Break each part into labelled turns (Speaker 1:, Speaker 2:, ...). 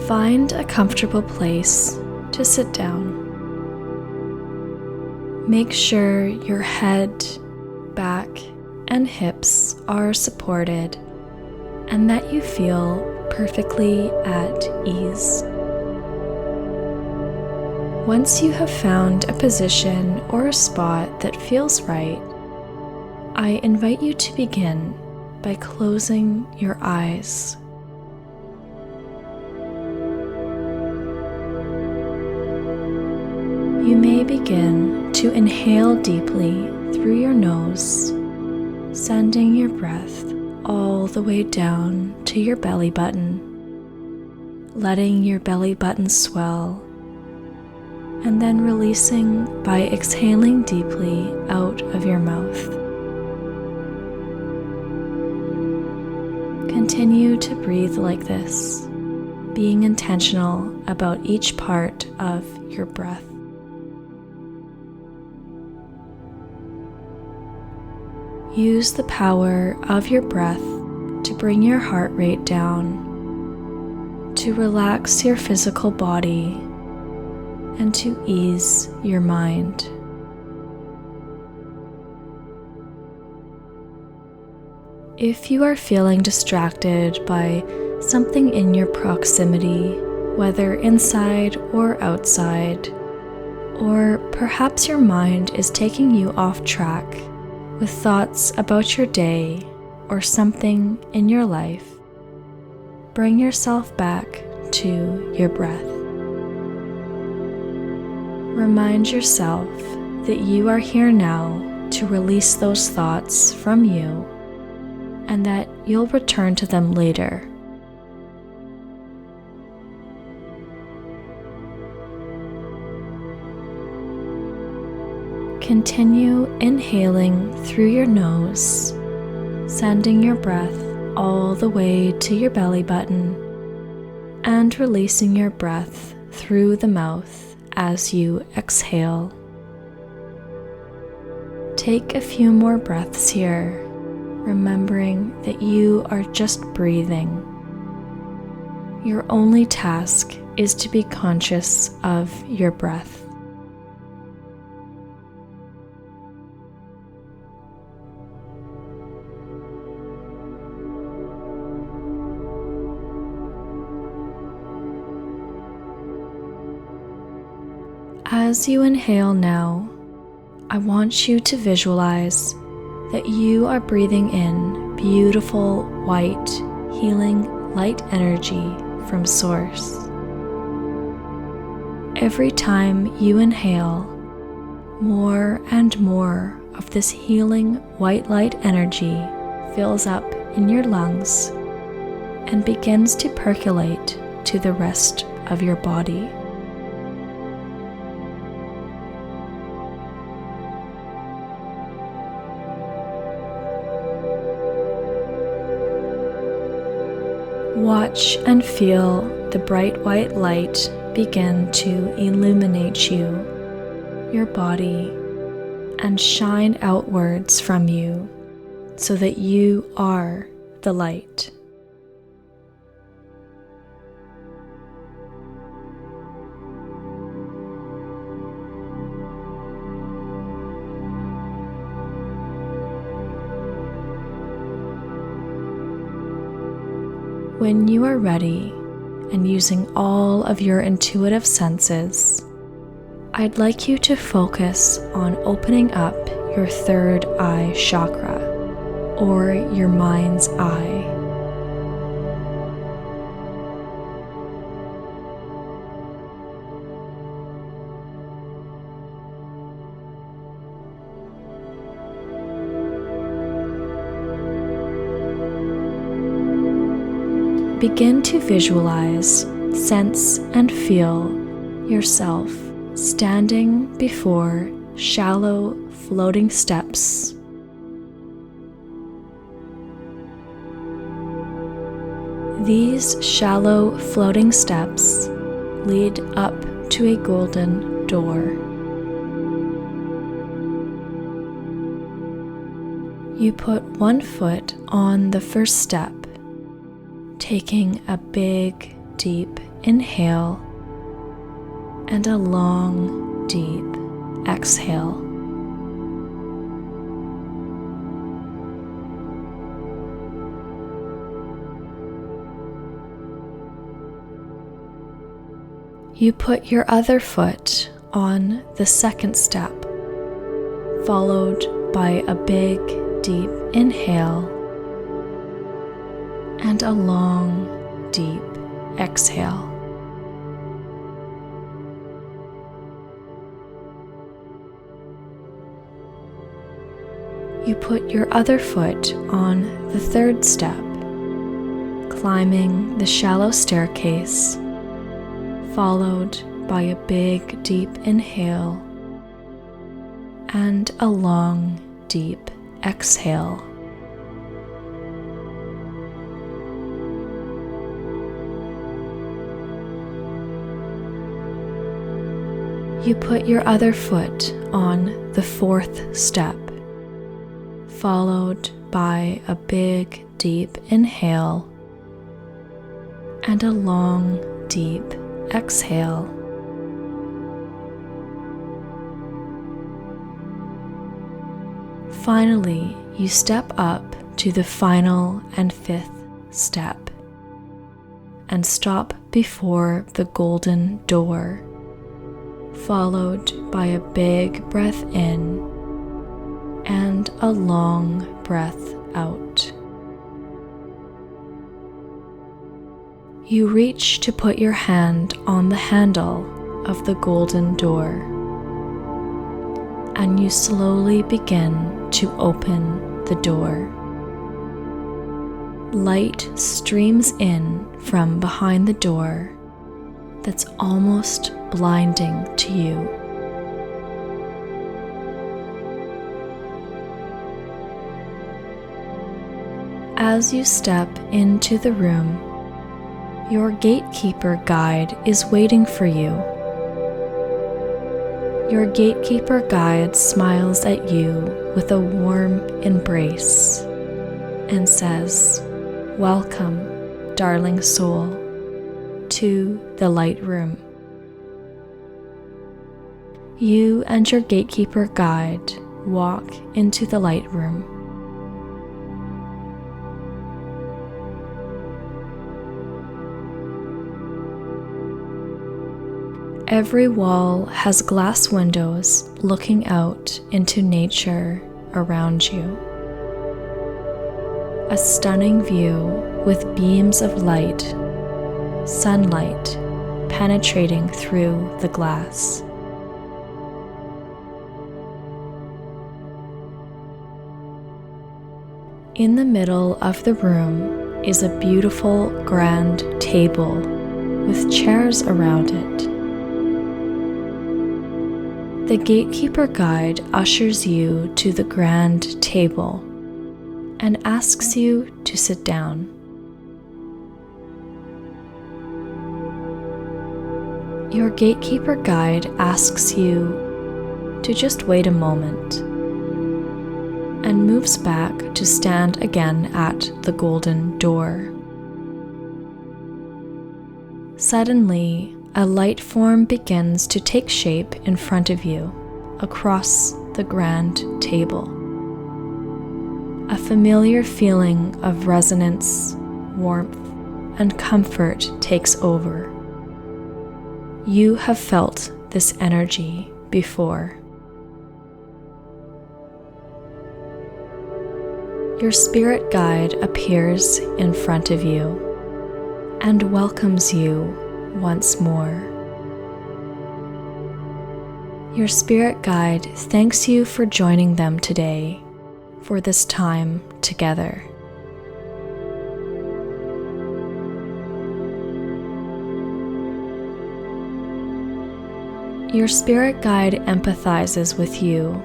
Speaker 1: Find a comfortable place to sit down. Make sure your head, back, and hips are supported and that you feel perfectly at ease. Once you have found a position or a spot that feels right, I invite you to begin by closing your eyes. You may begin to inhale deeply through your nose, sending your breath all the way down to your belly button, letting your belly button swell, and then releasing by exhaling deeply out of your mouth. Continue to breathe like this, being intentional about each part of your breath. Use the power of your breath to bring your heart rate down, to relax your physical body, and to ease your mind. If you are feeling distracted by something in your proximity, whether inside or outside, or perhaps your mind is taking you off track with thoughts about your day or something in your life, bring yourself back to your breath. Remind yourself that you are here now to release those thoughts from you and that you'll return to them later. Continue inhaling through your nose, sending your breath all the way to your belly button, and releasing your breath through the mouth as you exhale. Take a few more breaths here, remembering that you are just breathing. Your only task is to be conscious of your breath. As you inhale now, I want you to visualize that you are breathing in beautiful, white, healing, light energy from Source. Every time you inhale, more and more of this healing, white light energy fills up in your lungs and begins to percolate to the rest of your body. Watch and feel the bright white light begin to illuminate you, your body, and shine outwards from you so that you are the light. When you are ready and using all of your intuitive senses, I'd like you to focus on opening up your third eye chakra, or your mind's eye. Begin to visualize, sense, and feel yourself standing before shallow floating steps. These shallow floating steps lead up to a golden door. You put one foot on the first step, taking a big, deep inhale and a long, deep exhale. You put your other foot on the second step, followed by a big, deep inhale and a long, deep exhale. You put your other foot on the third step, climbing the shallow staircase, followed by a big, deep inhale and a long, deep exhale. You put your other foot on the fourth step, followed by a big, deep inhale and a long, deep exhale. Finally, you step up to the final and fifth step and stop before the golden door, followed by a big breath in and a long breath out. You reach to put your hand on the handle of the golden door, and you slowly begin to open the door. Light streams in from behind the door that's almost blinding to you. As you step into the room, your gatekeeper guide is waiting for you. Your gatekeeper guide smiles at you with a warm embrace and says, "Welcome, darling soul, to the light room." You and your gatekeeper guide walk into the light room. Every wall has glass windows looking out into nature around you. A stunning view with beams of light, sunlight penetrating through the glass. In the middle of the room is a beautiful grand table with chairs around it. The gatekeeper guide ushers you to the grand table and asks you to sit down. Your gatekeeper guide asks you to just wait a moment and moves back to stand again at the golden door. Suddenly, a light form begins to take shape in front of you, across the grand table. A familiar feeling of resonance, warmth, and comfort takes over. You have felt this energy before. Your spirit guide appears in front of you and welcomes you once more. Your spirit guide thanks you for joining them today for this time together. Your spirit guide empathizes with you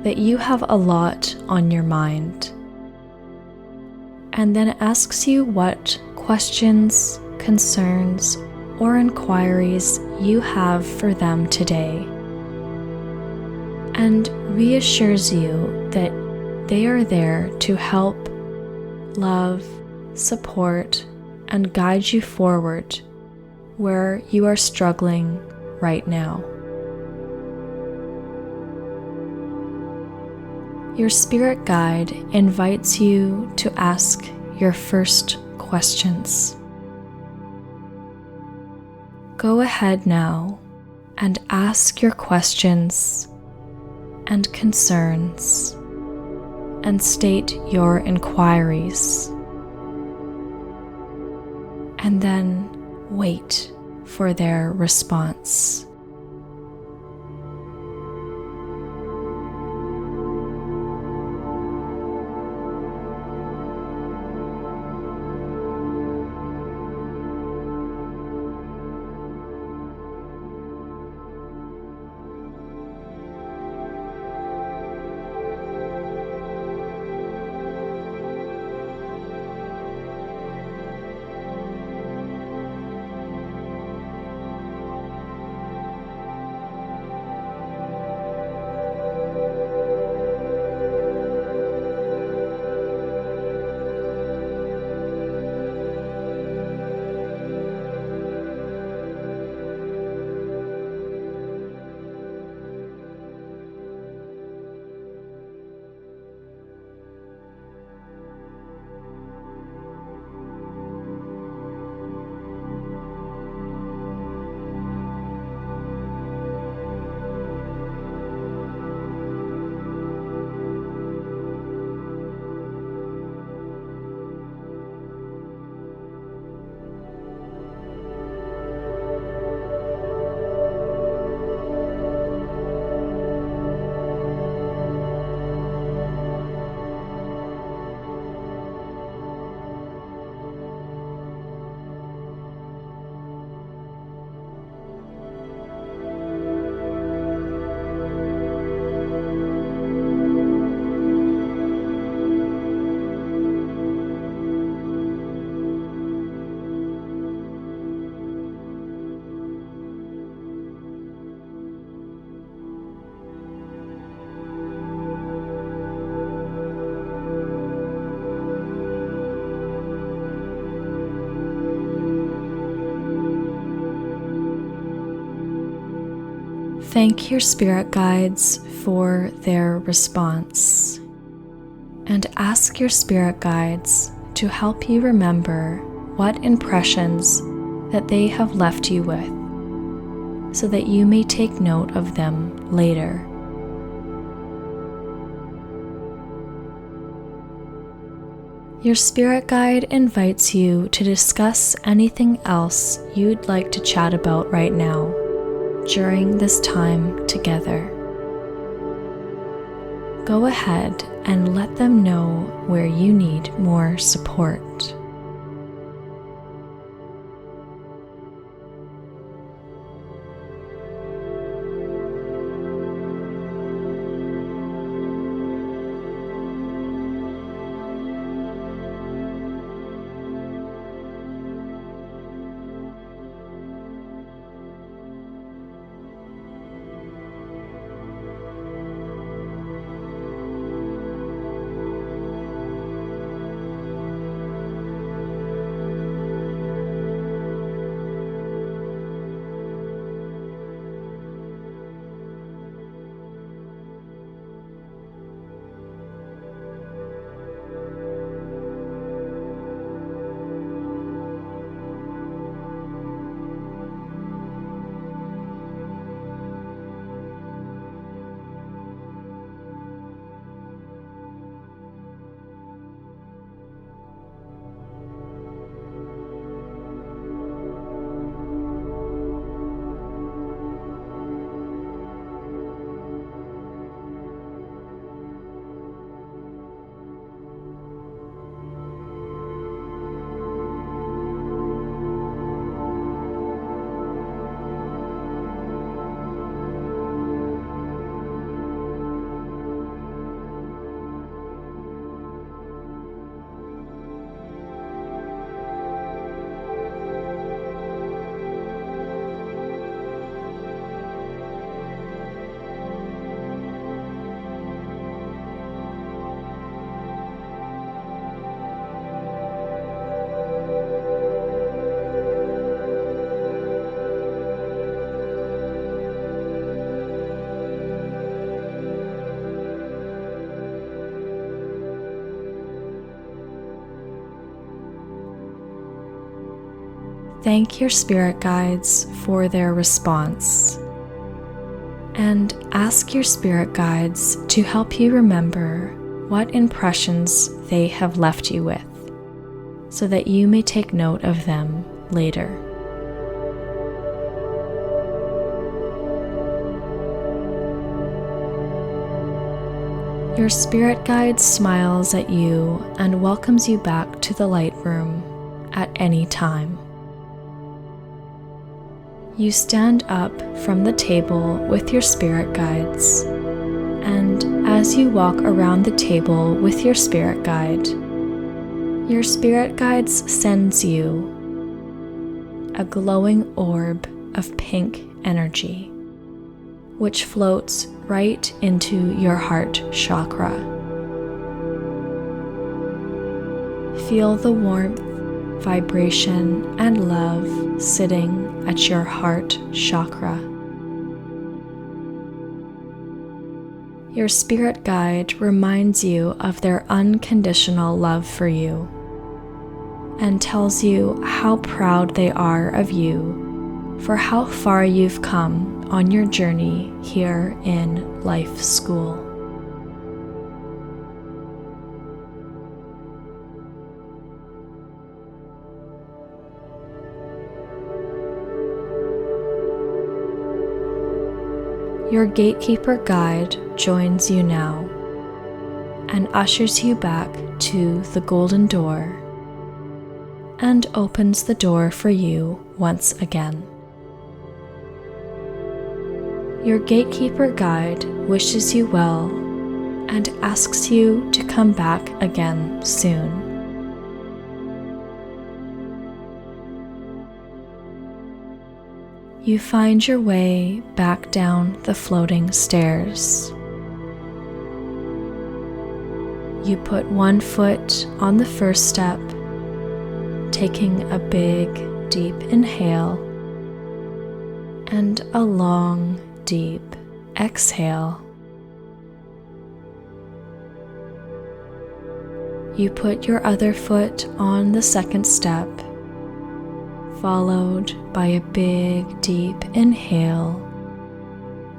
Speaker 1: that you have a lot on your mind, and then asks you what questions, concerns, or inquiries you have for them today, and reassures you that they are there to help, love, support, and guide you forward where you are struggling right now. Your spirit guide invites you to ask your first questions. Go ahead now and ask your questions and concerns and state your inquiries. And then wait for their response. Thank your spirit guides for their response, and ask your spirit guides to help you remember what impressions that they have left you with, so that you may take note of them later. Your spirit guide invites you to discuss anything else you'd like to chat about right now during this time together. Go ahead and let them know where you need more support. Thank your spirit guides for their response, and ask your spirit guides to help you remember what impressions they have left you with, so that you may take note of them later. Your spirit guide smiles at you and welcomes you back to the light room at any time. You stand up from the table with your spirit guides, and as you walk around the table with your spirit guides sends you a glowing orb of pink energy, which floats right into your heart chakra. Feel the warmth, vibration, and love sitting at your heart chakra. Your spirit guide reminds you of their unconditional love for you and tells you how proud they are of you for how far you've come on your journey here in life school. Your gatekeeper guide joins you now and ushers you back to the golden door and opens the door for you once again. Your gatekeeper guide wishes you well and asks you to come back again soon. You find your way back down the floating stairs. You put one foot on the first step, taking a big, deep inhale and a long, deep exhale. You put your other foot on the second step, followed by a big, deep inhale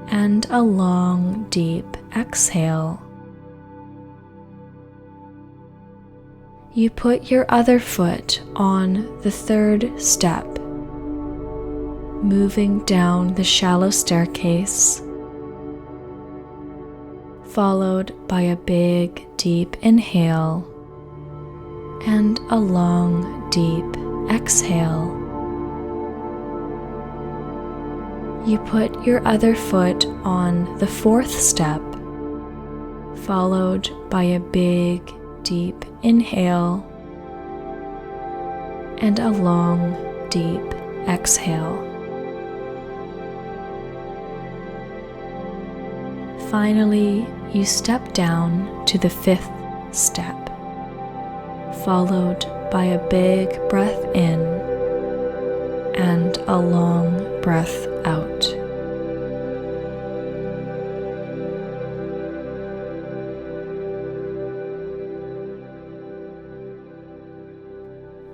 Speaker 1: and a long, deep exhale. You put your other foot on the third step, moving down the shallow staircase, followed by a big, deep inhale and a long, deep exhale. You put your other foot on the fourth step, followed by a big, deep inhale and a long, deep exhale. Finally, you step down to the fifth step, followed by a big breath in and a long breath out.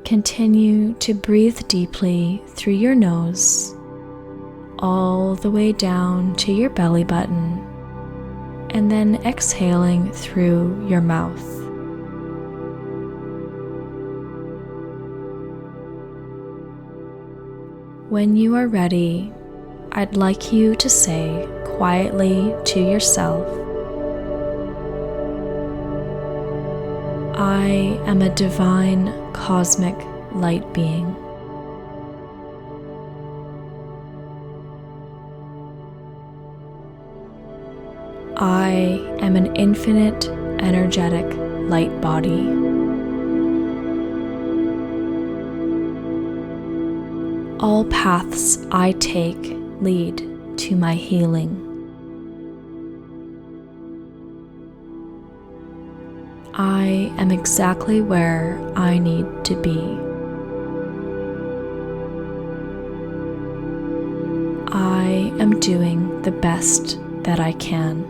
Speaker 1: Continue to breathe deeply through your nose, all the way down to your belly button, and then exhaling through your mouth. When you are ready, I'd like you to say quietly to yourself, I am a divine cosmic light being. I am an infinite energetic light body. All paths I take lead to my healing. I am exactly where I need to be. I am doing the best that I can.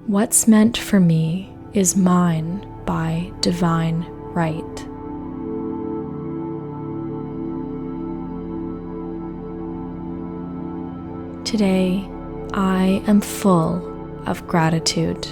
Speaker 1: What's meant for me is mine by divine right. Today, I am full of gratitude.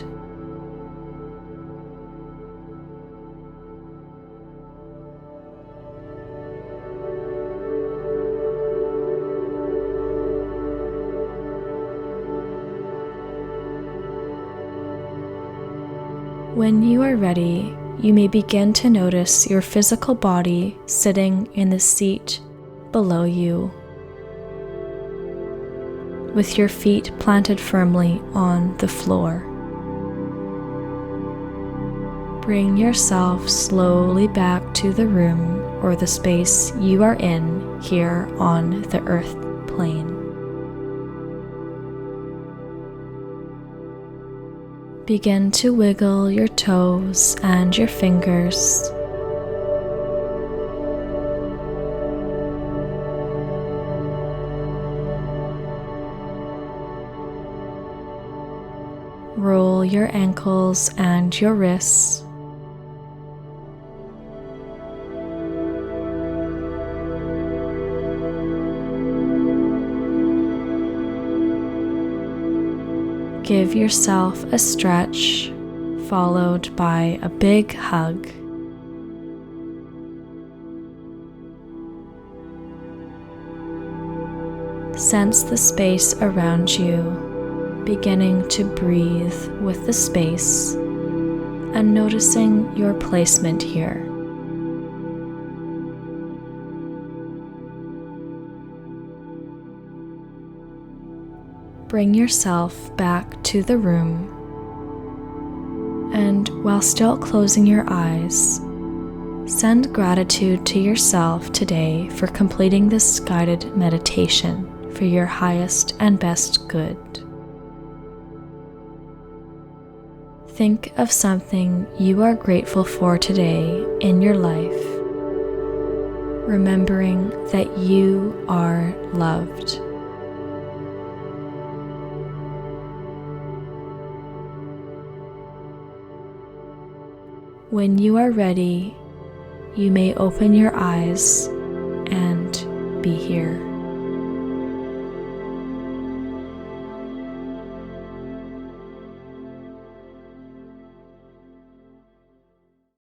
Speaker 1: When you are ready, you may begin to notice your physical body sitting in the seat below you, with your feet planted firmly on the floor. Bring yourself slowly back to the room or the space you are in here on the earth plane. Begin to wiggle your toes and your fingers. Roll your ankles and your wrists. Give yourself a stretch, followed by a big hug. Sense the space around you, beginning to breathe with the space and noticing your placement here. Bring yourself back to the room, and while still closing your eyes, send gratitude to yourself today for completing this guided meditation for your highest and best good. Think of something you are grateful for today in your life, remembering that you are loved. When you are ready, you may open your eyes and be here.